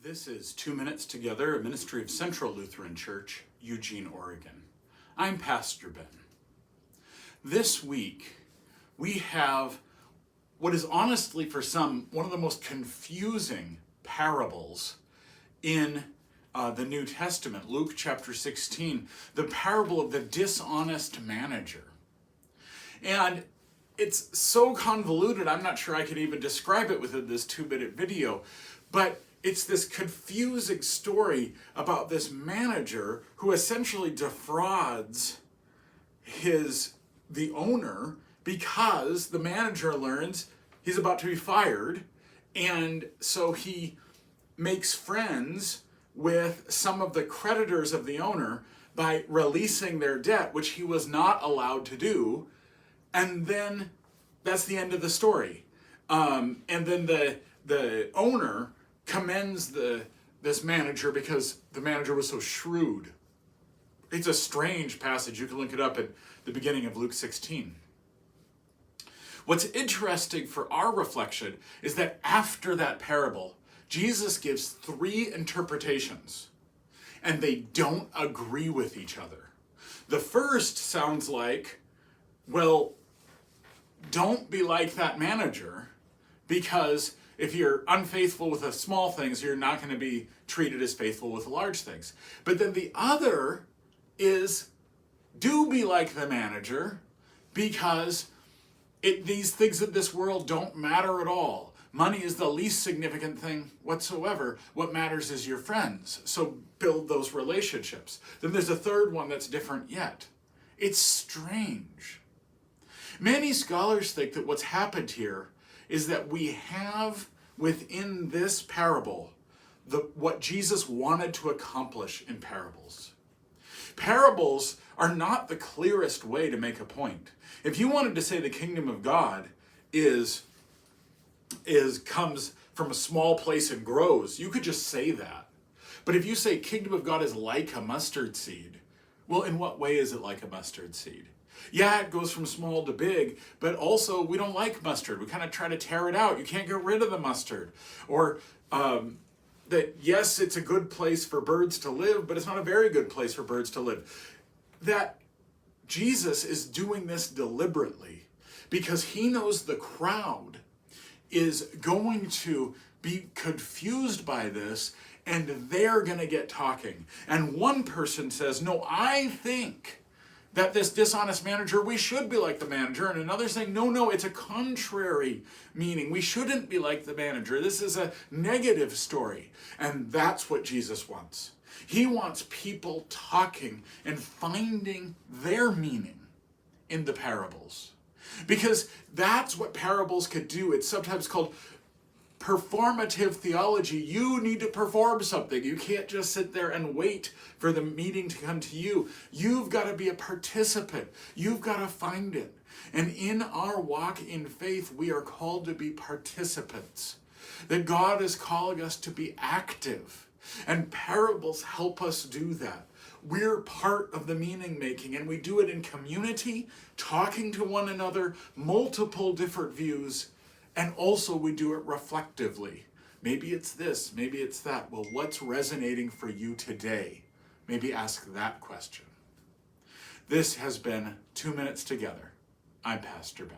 This is 2 Minutes Together, a ministry of Central Lutheran Church, Eugene, Oregon. I'm Pastor Ben. This week, we have what is honestly for some one of the most confusing parables in the New Testament, Luke chapter 16, the parable of the dishonest manager. And it's so convoluted, I'm not sure I could even describe it within this 2-minute video, but it's this confusing story about this manager who essentially defrauds the owner because the manager learns he's about to be fired, and so he makes friends with some of the creditors of the owner by releasing their debt, which he was not allowed to do, and then that's the end of the story. And then the owner commends this manager because the manager was so shrewd. It's a strange passage. You can look it up at the beginning of Luke 16. What's interesting for our reflection is that after that parable, Jesus gives 3 interpretations, and they don't agree with each other. The first sounds like, well, don't be like that manager, because if you're unfaithful with the small things, you're not going to be treated as faithful with the large things. But then the other is, do be like the manager, because these things of this world don't matter at all. Money is the least significant thing whatsoever. What matters is your friends. So build those relationships. Then there's a third one that's different yet. It's strange. Many scholars think that what's happened here is that we have within this parable what Jesus wanted to accomplish in parables. Parables are not the clearest way to make a point. If you wanted to say the kingdom of God comes from a small place and grows, you could just say that. But if you say kingdom of God is like a mustard seed, well, in what way is it like a mustard seed? Yeah, it goes from small to big, but also we don't like mustard. We kind of try to tear it out. You can't get rid of the mustard. Or that, yes, it's a good place for birds to live, but it's not a very good place for birds to live. That Jesus is doing this deliberately because he knows the crowd is going to be confused by this, and they're going to get talking. And one person says, no, I think that this dishonest manager, we should be like the manager. And another saying, no, it's a contrary meaning. We shouldn't be like the manager. This is a negative story. And that's what Jesus wants. He wants people talking and finding their meaning in the parables. Because that's what parables could do. It's sometimes called performative theology. You need to perform something. You can't just sit there and wait for the meaning to come to you. You've got to be a participant. You've got to find it. And in our walk in faith, we are called to be participants. That God is calling us to be active. And parables help us do that. We're part of the meaning making, and we do it in community, talking to one another, multiple different views. And also we do it reflectively. Maybe it's this, maybe it's that. Well, what's resonating for you today? Maybe ask that question. This has been 2 Minutes Together. I'm Pastor Ben.